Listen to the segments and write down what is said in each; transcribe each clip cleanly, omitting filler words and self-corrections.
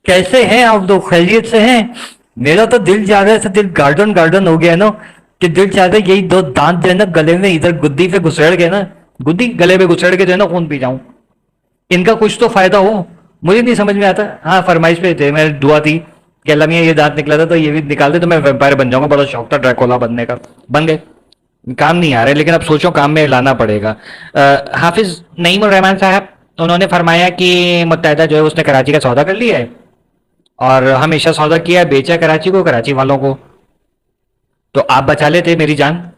कैसे हैं आप लोग, खैरियत से हैं? मेरा तो दिल चाह रहा है, ऐसा दिल गार्डन गार्डन हो गया है ना, कि दिल चाह रहा है यही दो दांत जो है ना गले में इधर गुद्दी पे घुसेड़ के ना, गुद्दी गले पे घुसेड़ के जो है ना खून पी जाऊं, इनका कुछ तो फायदा हो। मुझे नहीं समझ में आता। हाँ, फरमाइश पे थे, मेरी दुआ थी कि अल्लाह मियां ये दांत निकला था तो ये भी निकाल दे तो मैं वेम्पायर बन जाऊंगा। बड़ा शौक था ड्रैकुला बनने का, बन गए। काम नहीं आ रहे, लेकिन अब सोचो काम में लाना पड़ेगा। हाफिज नईमुर रहमान साहब, उन्होंने फरमाया कि मुत्तहदा जो है उसने कराची का सौदा कर लिया है, और हमेशा सौदा किया है, बेचा कराची को, कराची वालों को। तो आप बचा लेते मेरी जान।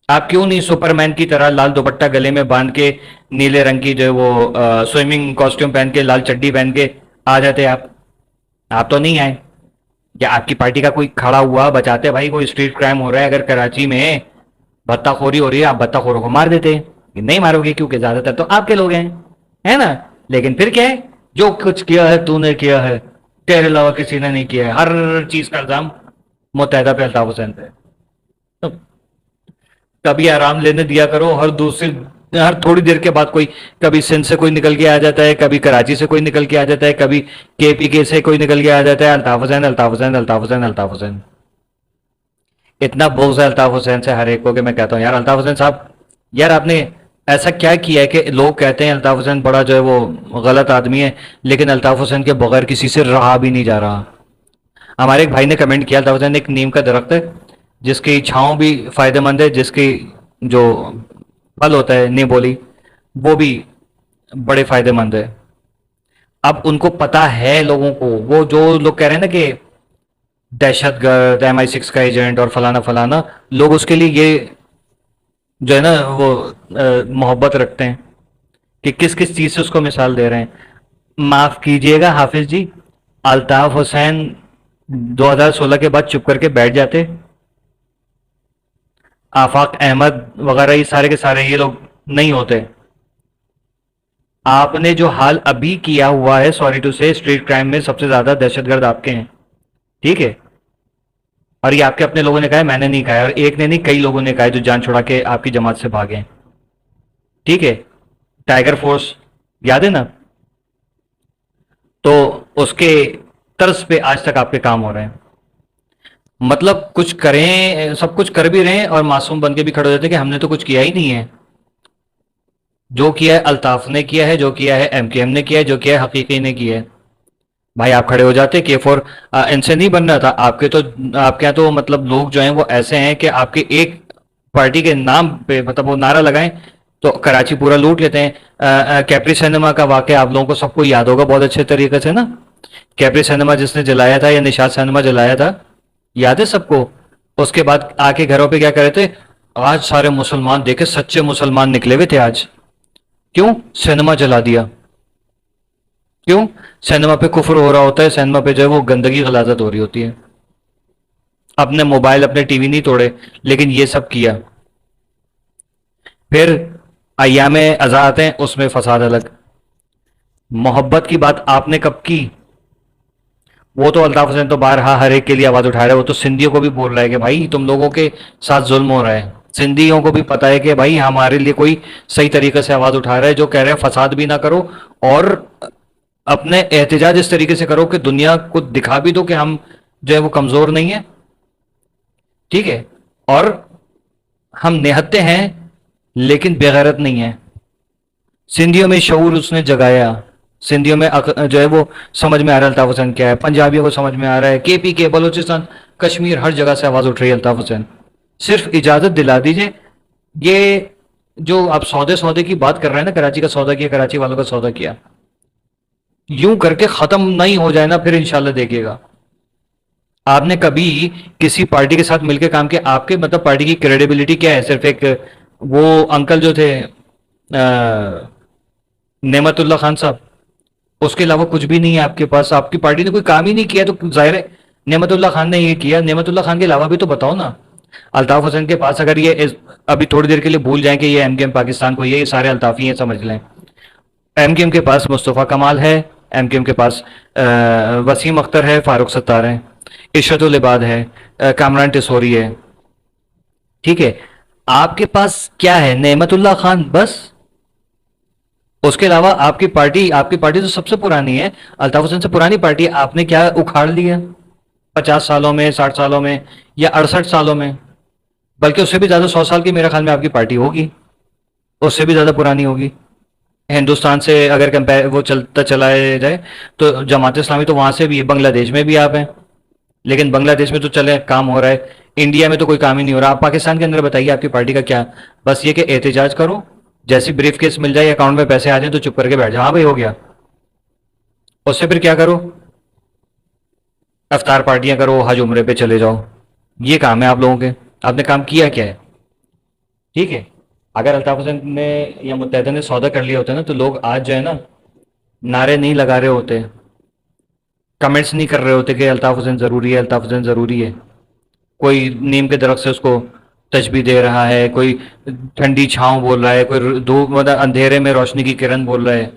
आप क्यों नहीं सुपरमैन की तरह लाल दुपट्टा गले में बांध के, नीले रंग की जो है वो स्विमिंग कॉस्ट्यूम पहन के, लाल चड्डी पहन के आ जाते आप तो नहीं आए। या आपकी पार्टी का कोई खड़ा हुआ बचाते, भाई कोई स्ट्रीट क्राइम हो रहा है अगर कराची में, भत्ताखोरी हो रही है, आप भत्ताखोरों को मार देते। नहीं मारोगे क्योंकि ज्यादातर तो आपके लोग हैं, है ना। लेकिन फिर क्या है, जो कुछ किया है तूने किया है, तेरे अलावा किसी ने नहीं किया है, हर चीज का इल्जाम मुत्तहदा पे, अल्ताफ हुसैन पे। तो कभी आराम लेने दिया करो, हर थोड़ी देर के बाद कोई, कभी सिंध से कोई निकल के आ जाता है, कभी कराची से कोई निकल के आ जाता है, कभी केपीके से कोई निकल के आ जाता है, अल्ताफ हुसैन अल्ताफ हुसैन अल्ताफ हुसैन अल्ताफ हुसैन। इतना बोझ है अल्ताफ हुसैन से हर एक को कि मैं कहता हूँ यार अल्ताफ हुसैन साहब, यार आपने ऐसा क्या किया है कि लोग कहते हैं अल्ताफ हुसैन बड़ा जो है वो गलत आदमी है, लेकिन अल्ताफ हुसैन के बगैर किसी से रहा भी नहीं जा रहा। हमारे एक भाई ने कमेंट किया, अल्ताफ हुसैन एक नीम का दरख्त है जिसकी छाँव भी फायदेमंद है, जिसकी जो फल होता है निबोली, वो भी बड़े फायदेमंद है। अब उनको पता है लोगों को, वो जो लोग कह रहे हैं ना कि दहशतगर्द, MI6 का एजेंट और फलाना फलाना, लोग उसके लिए ये जो है ना वो मोहब्बत रखते हैं कि किस किस चीज़ से उसको मिसाल दे रहे हैं। माफ़ कीजिएगा हाफिज जी, अल्ताफ हुसैन 2016 के बाद चुप करके बैठ जाते, आफाक अहमद वगैरह ये सारे के सारे ये लोग नहीं होते। आपने जो हाल अभी किया हुआ है, सॉरी टू से, स्ट्रीट क्राइम में सबसे ज्यादा दहशतगर्द आपके हैं, ठीक है। और ये आपके अपने लोगों ने कहा है, मैंने नहीं कहा है, और एक ने नहीं कई लोगों ने कहा है जो जान छुड़ा के आपकी जमात से भागे हैं, ठीक है। टाइगर फोर्स याद है ना, तो उसके तर्ज पे आज तक आपके काम हो रहे हैं। मतलब कुछ करें, सब कुछ कर भी रहे हैं और मासूम बन के भी खड़े हो जाते हैं कि हमने तो कुछ किया ही नहीं है। जो किया है अल्ताफ ने किया है, जो किया है MKM ने किया है, जो किया है हकीकी ने किया है। भाई आप खड़े हो जाते K4, इनसे नहीं बन रहा था आपके तो, आपके यहाँ तो मतलब लोग जो हैं वो ऐसे हैं कि आपके एक पार्टी के नाम पे मतलब वो नारा लगाएं तो कराची पूरा लूट लेते हैं। कैप्री सिनेमा का वाकया आप लोगों को सबको याद होगा बहुत अच्छे तरीके से ना, कैप्री सिनेमा जिसने जलाया था या निशात सिनेमा जलाया था, याद है सबको। उसके बाद आके घरों पे क्या करे थे, आज सारे मुसलमान देखे, सच्चे मुसलमान निकले हुए थे आज। क्यों? सिनेमा जला दिया। क्यों? सिनेमा पे कुफर हो रहा होता है, सिनेमा पे जो है वो गंदगी गलाजत हो रही होती है। अपने मोबाइल अपने टीवी नहीं तोड़े, लेकिन ये सब किया। फिर अय्याम अज़ा आते हैं, उसमें फसाद अलग। मोहब्बत की बात आपने कब की? वो तो अल्ताफ हुसैन तो बारहा हर एक के लिए आवाज उठा रहा है, वो तो सिंधियों को भी बोल रहा है कि भाई तुम लोगों के साथ जुल्म हो रहा है। सिंधियों को भी पता है कि भाई हमारे लिए कोई सही तरीके से आवाज उठा रहा है, जो कह रहे हैं फसाद भी ना करो और अपने एहतजाज इस तरीके से करो कि दुनिया को दिखा भी दो कि हम जो है वो कमजोर नहीं है, ठीक है। और हम निहत्ते हैं लेकिन बेगैरत नहीं है। सिंधियों में शऊर उसने जगाया, सिंधियों में जो है वो समझ में आ रहा है अल्ताफ हुसैन क्या है, पंजाबियों को समझ में आ रहा है, KPK बलूचिस्तान कश्मीर हर जगह से आवाज उठ रही है अल्ताफ हुसैन। सिर्फ इजाजत दिला दीजिए। ये जो आप सौदे सौदे की बात कर रहे हैं ना, कराची का सौदा किया, कराची वालों का सौदा किया, यूं करके खत्म नहीं हो जाए ना, फिर इंशाल्लाह देखिएगा। आपने कभी किसी पार्टी के साथ मिलकर काम किया? आपके मतलब पार्टी की क्रेडिबिलिटी क्या है? सिर्फ एक वो अंकल जो थे नेमतुल्ला खान साहब, उसके अलावा कुछ भी नहीं है आपके पास। आपकी पार्टी ने कोई काम ही नहीं किया तो जाहिर है नेमतुल्ला खान ने ये किया। नेमतुल्ला खान के अलावा भी तो बताओ ना। अल्ताफ हुसैन के पास अगर ये अभी थोड़ी देर के लिए भूल जाएं कि ये MKM पाकिस्तान को, ये सारे अल्ताफी हैं समझ लें। MKM के पास मुस्तफ़ा कमाल है, MKM के पास वसीम अख्तर है, फारूक सत्तार है, इशरतुल इबाद है, कामरान टिसोरी है, ठीक है। आपके पास क्या है? नेमतुल्ला खान बस। اس کے علاوہ آپ کی پارٹی تو سب سے پرانی ہے، الطاف حسین سے پرانی پارٹی ہے، آپ نے کیا اکھاڑ لیا 50 سالوں میں، 60 سالوں میں، یا 68 سالوں میں؟ بلکہ اس سے بھی زیادہ 100 سال کی میرے خیال میں آپ کی پارٹی ہوگی، اس سے بھی زیادہ پرانی ہوگی ہندوستان سے اگر کمپیر وہ چلتا چلا جائے تو جماعت اسلامی تو وہاں سے بھی ہے، بنگلہ دیش میں بھی آپ ہیں، لیکن بنگلہ دیش میں تو چلے کام ہو رہا ہے، انڈیا میں تو کوئی کام ہی نہیں ہو رہا۔ آپ پاکستان کے اندر بتائیے آپ کی پارٹی کا کیا؟ بس یہ کہ احتجاج کرو، جیسی بریف کیس مل جائے اکاؤنٹ میں پیسے آ جائیں تو چپ کر کے بیٹھ جاؤ، ہاں بھائی ہو گیا، اس سے پھر کیا کرو؟ افطار پارٹیاں کرو، حج عمرے پہ چلے جاؤ، یہ کام ہے آپ لوگوں کے، آپ نے کام کیا کیا ہے؟ ٹھیک ہے، اگر الطاف حسین نے یا متحدہ نے سودا کر لیا ہوتا نا تو لوگ آج جو ہے نا نعرے نہیں لگا رہے ہوتے، کمنٹس نہیں کر رہے ہوتے کہ الطاف حسین ضروری ہے، الطاف حسین ضروری ہے، کوئی نیم کے درخت سے اس کو تشبیہ دے رہا ہے، کوئی ٹھنڈی چھاؤں بول رہا ہے، کوئی دھوپ مطلب اندھیرے میں روشنی کی کرن بول رہا ہے،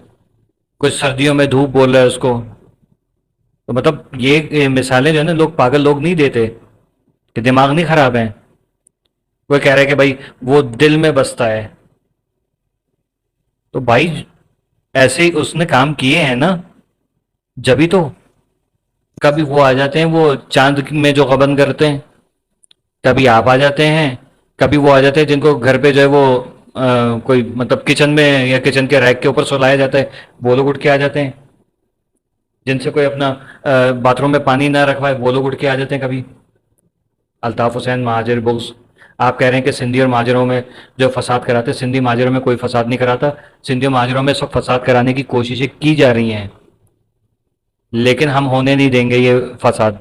کوئی سردیوں میں دھوپ بول رہا ہے اس کو، تو مطلب یہ مثالیں جو ہے نا لوگ پاگل لوگ نہیں دیتے کہ دماغ نہیں خراب ہے، وہ کہہ رہے ہیں کہ بھائی وہ دل میں بستا ہے، تو بھائی ایسے ہی اس نے کام کیے ہیں نا، جبھی تو کبھی وہ آ جاتے ہیں وہ چاند میں جو غبن کرتے ہیں، کبھی آپ آ جاتے ہیں، کبھی وہ آ جاتے ہیں جن کو گھر پہ جو ہے وہ کوئی مطلب کچن میں یا کچن کے ریک کے اوپر سلایا جاتا ہے، وہ لوگ اٹھ کے آ جاتے ہیں، جن سے کوئی اپنا باتھ روم میں پانی نہ رکھوائے وہ لوگ اٹھ کے آ جاتے ہیں کبھی۔ الطاف حسین مہاجر بغض، آپ کہہ رہے ہیں کہ سندھی اور مہاجروں میں جو فساد کراتے، سندھی مہاجروں میں کوئی فساد نہیں کراتا، سندھی اور مہاجروں میں سب فساد کرانے کی کوششیں کی جا رہی ہیں، لیکن ہم ہونے نہیں دیں گے یہ فساد۔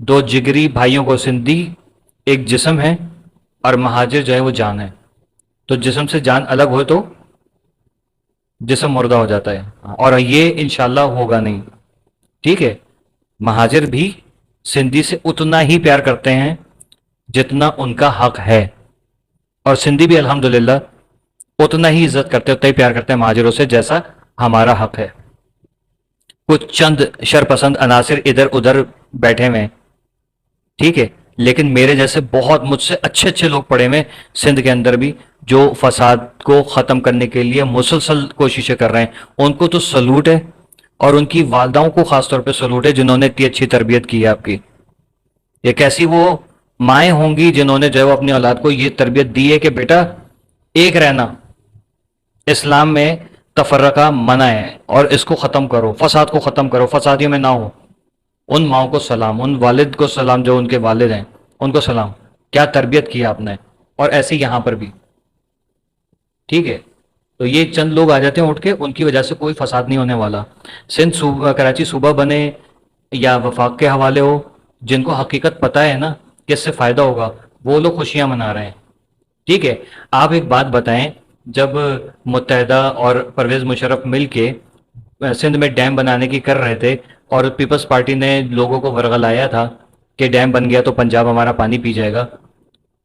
دو جگری بھائیوں کو سندھی ایک جسم ہے اور مہاجر جو ہے وہ جان ہے، تو جسم سے جان الگ ہو تو جسم مردہ ہو جاتا ہے، اور یہ انشاءاللہ ہوگا نہیں، ٹھیک ہے؟ مہاجر بھی سندھی سے اتنا ہی پیار کرتے ہیں جتنا ان کا حق ہے، اور سندھی بھی الحمدللہ اتنا ہی عزت کرتے، اتنا ہی پیار کرتے ہیں مہاجروں سے جیسا ہمارا حق ہے۔ کچھ چند شرپسند عناصر ادھر ادھر بیٹھے ہوئے ہیں، ٹھیک ہے، لیکن میرے جیسے بہت مجھ سے اچھے اچھے لوگ پڑے ہوئے سندھ کے اندر بھی جو فساد کو ختم کرنے کے لیے مسلسل کوششیں کر رہے ہیں، ان کو تو سلوٹ ہے، اور ان کی والداؤں کو خاص طور پہ سلوٹ ہے جنہوں نے اتنی اچھی تربیت کی ہے آپ کی۔ یہ کیسی وہ مائیں ہوں گی جنہوں نے جو ہے وہ اپنی اولاد کو یہ تربیت دی ہے کہ بیٹا ایک رہنا، اسلام میں تفرقہ منع ہے اور اس کو ختم کرو، فساد کو ختم کرو، فسادیوں میں نہ ہو۔ ان ماؤں کو سلام، ان والد کو سلام جو ان کے والد ہیں، ان کو سلام، کیا تربیت کی آپ نے، اور ایسے یہاں پر بھی، ٹھیک ہے؟ تو یہ چند لوگ آ جاتے ہیں اٹھ کے، ان کی وجہ سے کوئی فساد نہیں ہونے والا۔ سندھ صوبہ، کراچی صوبہ بنے یا وفاق کے حوالے ہو، جن کو حقیقت پتہ ہے نا کہ اس سے فائدہ ہوگا، وہ لوگ خوشیاں منا رہے ہیں، ٹھیک ہے؟ آپ ایک بات بتائیں، جب متحدہ اور پرویز مشرف مل کے سندھ میں ڈیم بنانے کی کر رہے تھے اور پیپلز پارٹی نے لوگوں کو ورغلایا تھا کہ ڈیم بن گیا تو پنجاب ہمارا پانی پی جائے گا،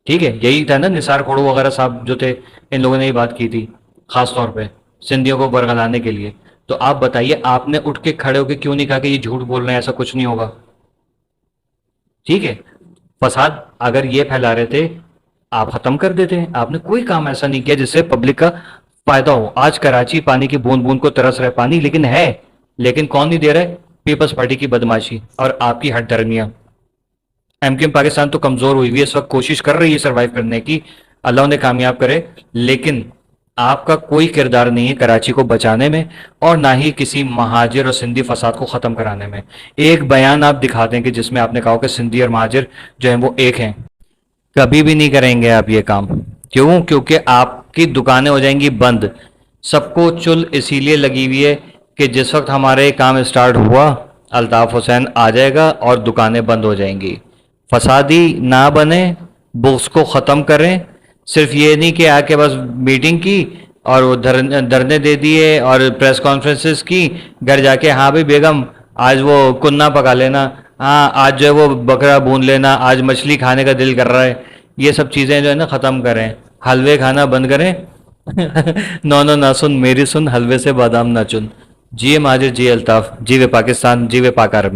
ٹھیک ہے؟ یہی تھا نا، نثار کھوڑو وغیرہ صاحب جو تھے، ان لوگوں نے یہ بات کی تھی خاص طور پہ سندھیوں کو ورغلانے کے لیے۔ تو آپ بتائیے، آپ نے اٹھ کے کھڑے ہو کے کیوں نہیں کہا کہ یہ جھوٹ بول رہے ہیں، ایسا کچھ نہیں ہوگا؟ ٹھیک ہے، فساد اگر یہ پھیلا رہے تھے آپ ختم کر دیتے ہیں، آپ نے کوئی کام ایسا نہیں کیا جس سے پبلک کا فائدہ ہو۔ آج کراچی پانی کی بوند بوند کو ترس رہا ہے، پانی لیکن ہے، لیکن کون نہیں دے رہا ہے؟ پیپلز پارٹی کی بدماشی اور آپ کی ہٹ درمیاں۔ ایم کیو ایم پاکستان تو کمزور ہوئی ہوئی ہے اس وقت، کوشش کر رہی ہے سروائیو کرنے کی، اللہ انہیں کامیاب کرے، لیکن آپ کا کوئی کردار نہیں ہے کراچی کو بچانے میں، اور نہ ہی کسی مہاجر اور سندھی فساد کو ختم کرانے میں۔ ایک بیان آپ دکھا دیں کہ جس میں آپ نے کہا کہ سندھی اور مہاجر جو ہیں وہ ایک ہیں، کبھی بھی نہیں کریں گے آپ یہ کام۔ کیوں؟ کیونکہ آپ کی دکانیں ہو جائیں گی بند۔ سب کو چل اسی لیے لگی ہوئی ہے کہ جس وقت ہمارے کام اسٹارٹ ہوا الطاف حسین آ جائے گا اور دکانیں بند ہو جائیں گی۔ فسادی نہ بنے، بغض کو ختم کریں، صرف یہ نہیں کہ آ کے بس میٹنگ کی اور وہ دھرنے دے دیے اور پریس کانفرنسز کی، گھر جا کے ہاں بھائی بیگم آج وہ کننا پکا لینا، ہاں آج جو ہے وہ بکرا بھون لینا، آج مچھلی کھانے کا دل کر رہا ہے، یہ سب چیزیں جو ہے نا ختم کریں، حلوے کھانا بند کریں۔ نو نو نہ سن میری سن، حلوے سے بادام نہ چن۔ جی مہاجر، جی الطاف، جی وے پاکستان، جی وے پاک عرب۔